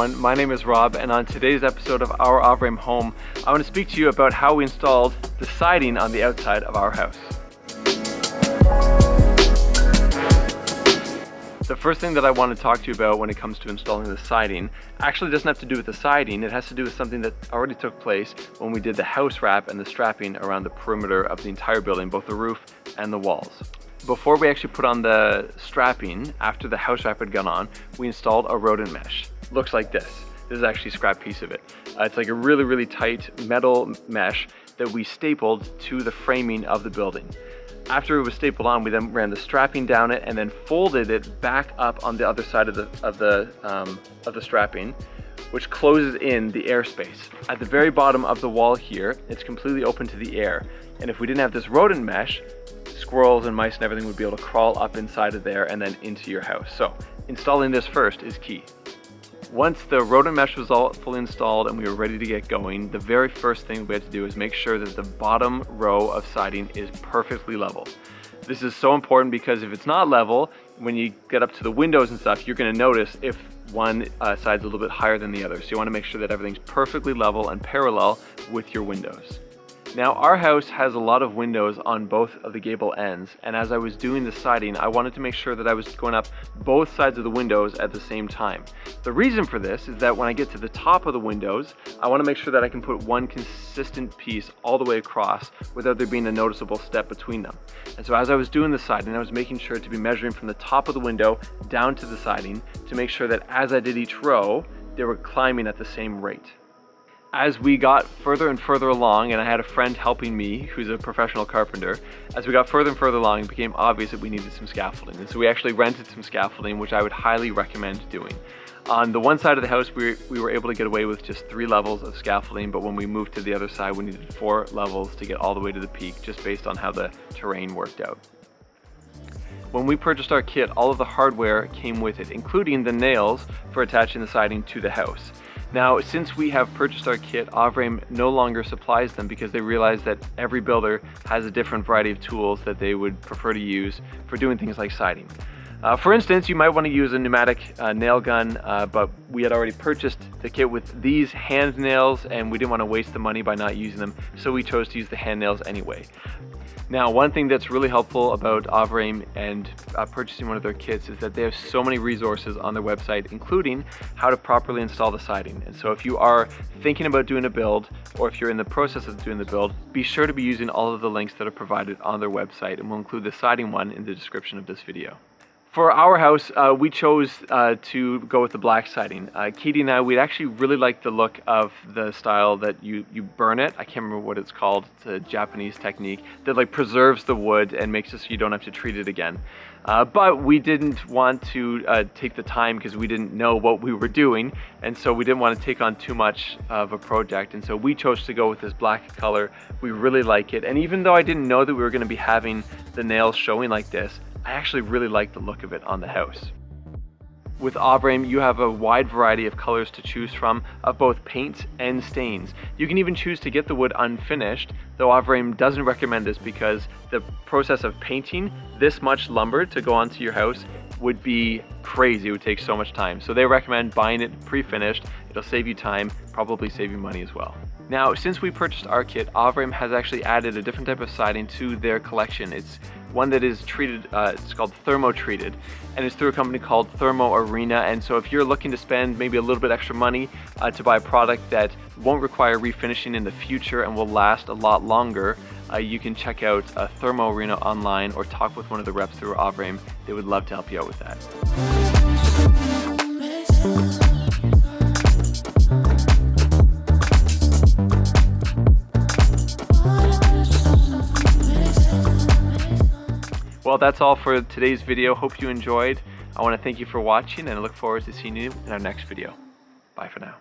everyone, my name is Rob, and on today's episode of our Avrame Home, I want to speak to you about how we installed the siding on the outside of our house. The first thing that I want to talk to you about when it comes to installing the siding actually doesn't have to do with the siding, it has to do with something that already took place when we did the house wrap and the strapping around the perimeter of the entire building, both the roof and the walls. Before we actually put on the strapping, after the house wrap had gone on, we installed a rodent mesh. Looks like this. This is actually a scrap piece of it. It's like a really tight metal mesh that we stapled to the framing of the building. After it was stapled on, we then ran the strapping down it and then folded it back up on the other side of the strapping, which closes in the airspace. At the very bottom of the wall here, it's completely open to the air. And if we didn't have this rodent mesh, squirrels and mice and everything would be able to crawl up inside of there and then into your house. So installing this first is key. Once the rodent mesh was all fully installed and we were ready to get going, the very first thing we had to do is make sure that the bottom row of siding is perfectly level. This is so important because if it's not level, when you get up to the windows and stuff, you're going to notice if one side's a little bit higher than the other. So you want to make sure that everything's perfectly level and parallel with your windows. Now our house has a lot of windows on both of the gable ends, and as I was doing the siding, I wanted to make sure that I was going up both sides of the windows at the same time. The reason for this is that when I get to the top of the windows, I want to make sure that I can put one consistent piece all the way across without there being a noticeable step between them. And so as I was doing the siding, I was making sure to be measuring from the top of the window down to the siding to make sure that as I did each row, they were climbing at the same rate. As we got further and further along, and I had a friend helping me who's a professional carpenter, as we got further and further along, it became obvious that we needed some scaffolding. And so we actually rented some scaffolding, which I would highly recommend doing. On the one side of the house, we were able to get away with just 3 levels of scaffolding, but when we moved to the other side, we needed 4 levels to get all the way to the peak, just based on how the terrain worked out. When we purchased our kit, all of the hardware came with it, including the nails for attaching the siding to the house. Now, since we have purchased our kit, Avrame no longer supplies them because they realize that every builder has a different variety of tools that they would prefer to use for doing things like siding. For instance, you might want to use a pneumatic nail gun, but we had already purchased the kit with these hand nails and we didn't want to waste the money by not using them, so we chose to use the hand nails anyway. Now, one thing that's really helpful about Avrame and purchasing one of their kits is that they have so many resources on their website, including how to properly install the siding. And so if you are thinking about doing a build, or if you're in the process of doing the build, be sure to be using all of the links that are provided on their website, and we'll include the siding one in the description of this video. For our house, we chose to go with the black siding. Katie and I, we'd actually really like the look of the style that you burn it. I can't remember what it's called. It's a Japanese technique that like preserves the wood and makes it so you don't have to treat it again. But we didn't want to take the time because we didn't know what we were doing, and so we didn't want to take on too much of a project, and so we chose to go with this black color. We really like it, and even though I didn't know that we were going to be having the nails showing like this, I actually really like the look of it on the house. With Avrame, you have a wide variety of colors to choose from of both paints and stains. You can even choose to get the wood unfinished, though Avrame doesn't recommend this because the process of painting this much lumber to go onto your house would be crazy. It would take so much time. So they recommend buying it pre-finished. It'll save you time, probably save you money as well. Now, since we purchased our kit, Avrame has actually added a different type of siding to their collection. It's one that is treated, it's called thermo-treated, and it's through a company called Thermo Arena. And so if you're looking to spend maybe a little bit extra money to buy a product that won't require refinishing in the future and will last a lot longer, you can check out Thermo Arena online or talk with one of the reps through Avrame. They would love to help you out with that. Well, that's all for today's video. Hope you enjoyed. I want to thank you for watching and I look forward to seeing you in our next video. Bye for now.